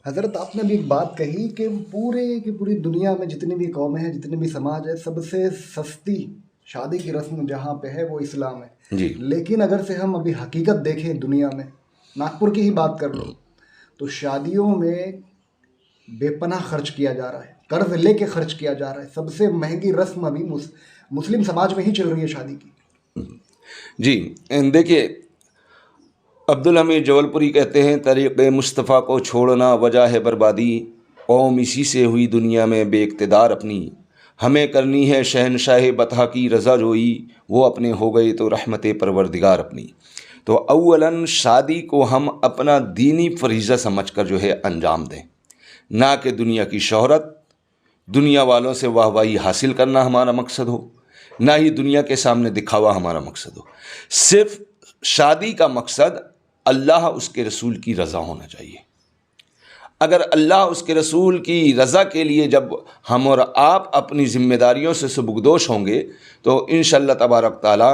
حضرت آپ نے بھی ایک بات کہی کہ پورے کی پوری دنیا میں جتنی بھی قومیں ہیں، جتنے بھی سماج ہے، سب سے سستی شادی کی رسم جہاں پہ ہے وہ اسلام ہے۔ جی لیکن اگر سے ہم ابھی حقیقت دیکھیں دنیا میں، ناگپور کی ہی بات کر لو، تو شادیوں میں بے پناہ خرچ کیا جا رہا ہے، قرض لے کے خرچ کیا جا رہا ہے۔ سب سے مہنگی رسم ابھی مسلم سماج میں ہی چل رہی ہے شادی کی۔ جی دیکھیے، عبدالحمید جول پوری کہتے ہیں طریق مصطفیٰ کو چھوڑنا وجہ ہے بربادی، قوم اسی سے ہوئی دنیا میں بے اقتدار اپنی، ہمیں کرنی ہے شہنشاہ بطحا کی رضا جوئی، وہ اپنے ہو گئے تو رحمت پروردگار اپنی۔ تو اولاً شادی کو ہم اپنا دینی فریضہ سمجھ کر جو ہے انجام دیں، نہ کہ دنیا کی شہرت، دنیا والوں سے واہ واہی حاصل کرنا ہمارا مقصد ہو، نہ ہی دنیا کے سامنے دکھاوا ہمارا مقصد ہو۔ صرف شادی کا مقصد اللہ اس کے رسول کی رضا ہونا چاہیے۔ اگر اللہ اس کے رسول کی رضا کے لیے جب ہم اور آپ اپنی ذمہ داریوں سے سبکدوش ہوں گے تو انشاءاللہ تبارک تعالی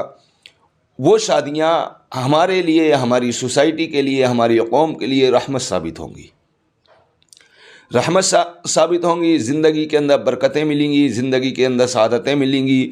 وہ شادیاں ہمارے لیے، ہماری سوسائٹی کے لیے، ہماری قوم کے لیے رحمت ثابت ہوں گی، رحمت ثابت ہوں گی۔ زندگی کے اندر برکتیں ملیں گی، زندگی کے اندر سعادتیں ملیں گی،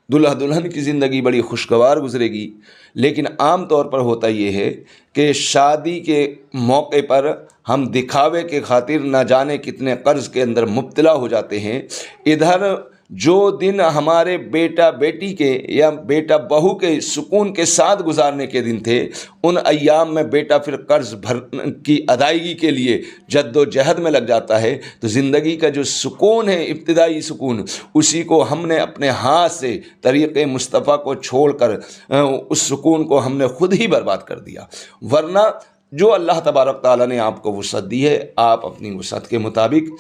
دلہا دلہن کی زندگی بڑی خوشگوار گزرے گی۔ لیکن عام طور پر ہوتا یہ ہے کہ شادی کے موقع پر ہم دکھاوے کے خاطر نہ جانے کتنے قرض کے اندر مبتلا ہو جاتے ہیں۔ ادھر جو دن ہمارے بیٹا بیٹی کے یا بیٹا بہو کے سکون کے ساتھ گزارنے کے دن تھے، ان ایام میں بیٹا پھر قرض بھر کی ادائیگی کے لیے جد و جہد میں لگ جاتا ہے، تو زندگی کا جو سکون ہے، ابتدائی سکون، اسی کو ہم نے اپنے ہاتھ سے طریق مصطفیٰ کو چھوڑ کر اس سکون کو ہم نے خود ہی برباد کر دیا۔ ورنہ جو اللہ تبارک تعالیٰ نے آپ کو وسعت دی ہے، آپ اپنی وسعت کے مطابق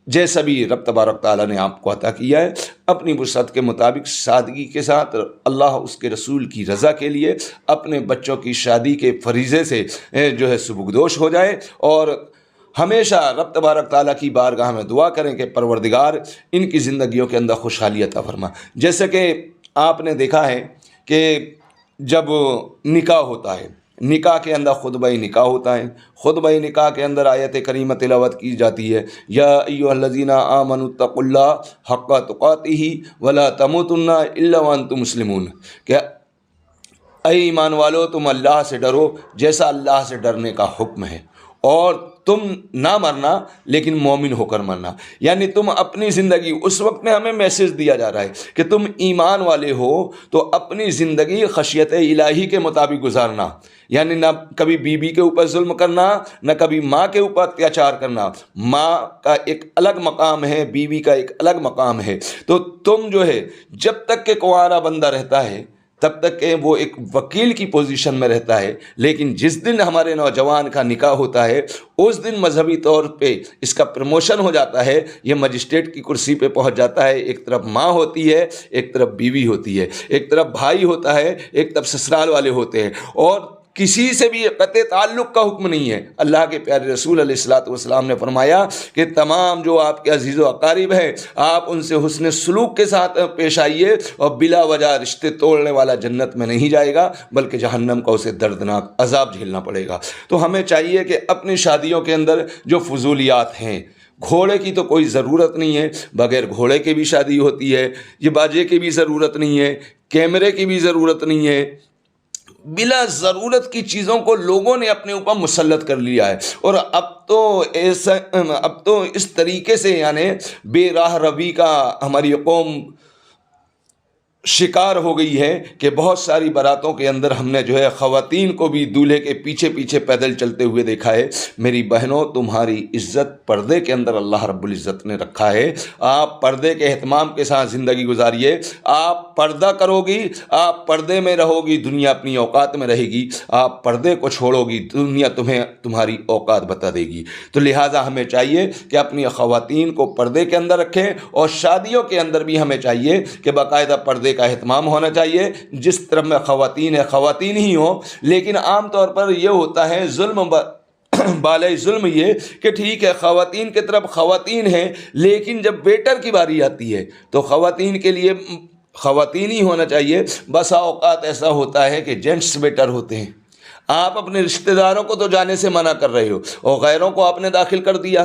جیسا بھی رب تبارک تعالیٰ نے آپ کو عطا کیا ہے، اپنی وسعت کے مطابق سادگی کے ساتھ اللہ اس کے رسول کی رضا کے لیے اپنے بچوں کی شادی کے فریضے سے جو ہے سبکدوش ہو جائے، اور ہمیشہ رب تبارک تعالیٰ کی بارگاہ میں دعا کریں کہ پروردگار ان کی زندگیوں کے اندر خوشحالی عطا فرما۔ جیسے کہ آپ نے دیکھا ہے کہ جب نکاح ہوتا ہے، نکاح کے اندر خطبہ نکاح ہوتا ہے، خطبہ نکاح کے اندر آیت کریمہ تلاوت کی جاتی ہے، یا ایھا الذین آمنوا اتقوا اللہ حق تقاتہ ولا تموتن الا وانتم مسلمون، کہ اے ایمان والو تم اللہ سے ڈرو جیسا اللہ سے ڈرنے کا حکم ہے، اور تم نہ مرنا لیکن مومن ہو کر مرنا۔ یعنی تم اپنی زندگی، اس وقت میں ہمیں میسج دیا جا رہا ہے کہ تم ایمان والے ہو تو اپنی زندگی خشیت الہی کے مطابق گزارنا، یعنی نہ کبھی بیوی کے اوپر ظلم کرنا، نہ کبھی ماں کے اوپر اتیاچار کرنا۔ ماں کا ایک الگ مقام ہے، بیوی کا ایک الگ مقام ہے۔ تو تم جو ہے جب تک کہ کنوارا بندہ رہتا ہے تب تک کہ وہ ایک وکیل کی پوزیشن میں رہتا ہے، لیکن جس دن ہمارے نوجوان کا نکاح ہوتا ہے اس دن مذہبی طور پہ اس کا پروموشن ہو جاتا ہے، یہ مجسٹریٹ کی کرسی پہ پہنچ جاتا ہے۔ ایک طرف ماں ہوتی ہے، ایک طرف بیوی ہوتی ہے، ایک طرف بھائی ہوتا ہے، ایک طرف سسرال والے ہوتے ہیں، اور کسی سے بھی قطع تعلق کا حکم نہیں ہے۔ اللہ کے پیارے رسول علیہ الصلوۃ والسلام نے فرمایا کہ تمام جو آپ کے عزیز و اقارب ہیں، آپ ان سے حسن سلوک کے ساتھ پیش آئیے، اور بلا وجہ رشتے توڑنے والا جنت میں نہیں جائے گا بلکہ جہنم کا اسے دردناک عذاب جھیلنا پڑے گا۔ تو ہمیں چاہیے کہ اپنی شادیوں کے اندر جو فضولیات ہیں، گھوڑے کی تو کوئی ضرورت نہیں ہے، بغیر گھوڑے کے بھی شادی ہوتی ہے، یہ باجے کی بھی ضرورت نہیں ہے، کیمرے کی بھی ضرورت نہیں ہے، بلا ضرورت کی چیزوں کو لوگوں نے اپنے اوپر مسلط کر لیا ہے۔ اور اب تو اس طریقے سے یعنی بے راہ روی کا ہماری قوم شکار ہو گئی ہے کہ بہت ساری باراتوں کے اندر ہم نے جو ہے خواتین کو بھی دولہے کے پیچھے پیچھے پیدل چلتے ہوئے دیکھا ہے۔ میری بہنوں، تمہاری عزت پردے کے اندر اللہ رب العزت نے رکھا ہے۔ آپ پردے کے اہتمام کے ساتھ زندگی گزاریے۔ آپ پردہ کرو گی، آپ پردے میں رہو گی، دنیا اپنی اوقات میں رہے گی۔ آپ پردے کو چھوڑو گی، دنیا تمہیں تمہاری اوقات بتا دے گی۔ تو لہٰذا ہمیں چاہیے کہ اپنی خواتین کو پردے کے اندر رکھیں، اور شادیوں کے اندر بھی ہمیں چاہیے کہ باقاعدہ پردے کا اہتمام ہونا چاہیے۔ جس طرف میں خواتین ہیں، خواتین ہی ہوں، لیکن عام طور پر یہ ہوتا ہے ظلم بالائے ظلم یہ کہ ٹھیک ہے خواتین کی طرف خواتین ہیں، لیکن جب ویٹر کی باری آتی ہے تو خواتین کے لیے خواتین ہی ہونا چاہیے۔ بسا اوقات ایسا ہوتا ہے کہ جینٹس ویٹر ہوتے ہیں۔ آپ اپنے رشتہ داروں کو تو جانے سے منع کر رہے ہو اور غیروں کو آپ نے داخل کر دیا.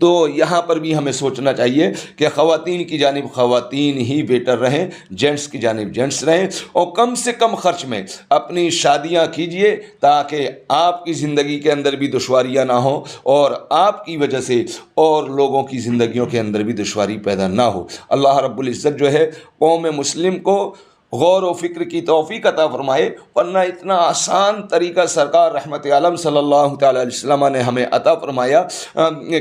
تو یہاں پر بھی ہمیں سوچنا چاہیے کہ خواتین کی جانب خواتین ہی بیٹر رہیں، جینٹس کی جانب جینٹس رہیں، اور کم سے کم خرچ میں اپنی شادیاں کیجئے تاکہ آپ کی زندگی کے اندر بھی دشواریاں نہ ہوں اور آپ کی وجہ سے اور لوگوں کی زندگیوں کے اندر بھی دشواری پیدا نہ ہو. اللہ رب العزت جو ہے قوم مسلم کو غور و فکر کی توفیق عطا فرمائے، ورنہ اتنا آسان طریقہ سرکار رحمت عالم صلی اللہ تعالیٰ علیہ وسلم نے ہمیں عطا فرمایا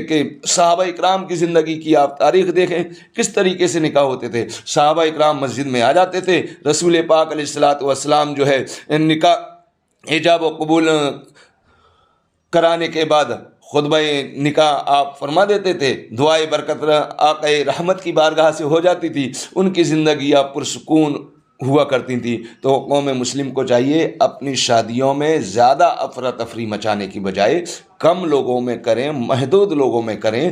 کہ صحابہ اکرام کی زندگی کی آپ تاریخ دیکھیں کس طریقے سے نکاح ہوتے تھے. صحابہ اکرام مسجد میں آ جاتے تھے، رسول پاک علیہ الصلوۃ والسلام جو ہے نکاح ایجاب و قبول کرانے کے بعد خطبہ نکاح آپ فرما دیتے تھے، دعائے برکت آقا رحمت کی بارگاہ سے ہو جاتی تھی، ان کی زندگی آپ پرسکون ہوا کرتی تھی. تو قوم مسلم کو چاہیے اپنی شادیوں میں زیادہ افراتفری مچانے کی بجائے کم لوگوں میں کریں، محدود لوگوں میں کریں.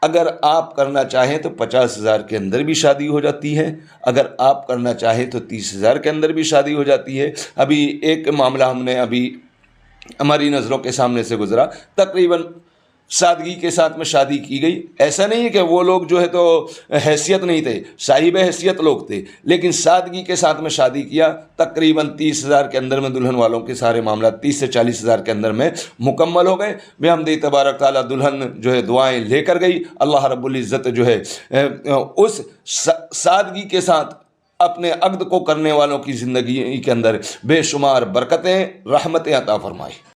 اگر آپ کرنا چاہیں تو 50,000 کے اندر بھی شادی ہو جاتی ہے، اگر آپ کرنا چاہیں تو 30,000 کے اندر بھی شادی ہو جاتی ہے. ابھی ایک معاملہ ہم نے ابھی ہماری نظروں کے سامنے سے گزرا، تقریباً سادگی کے ساتھ میں شادی کی گئی. ایسا نہیں ہے کہ وہ لوگ جو ہے تو حیثیت نہیں تھے، صاحب حیثیت لوگ تھے، لیکن سادگی کے ساتھ میں شادی کیا. تقریباً 30,000 کے اندر میں دلہن والوں کے سارے معاملات 30 سے 40,000 کے اندر میں مکمل ہو گئے. بحمدہ تبارک تعالیٰ دلہن جو ہے دعائیں لے کر گئی. اللہ رب العزت جو ہے اس سادگی کے ساتھ اپنے عقد کو کرنے والوں کی زندگی کے اندر بے شمار برکتیں رحمتیں عطا فرمائے.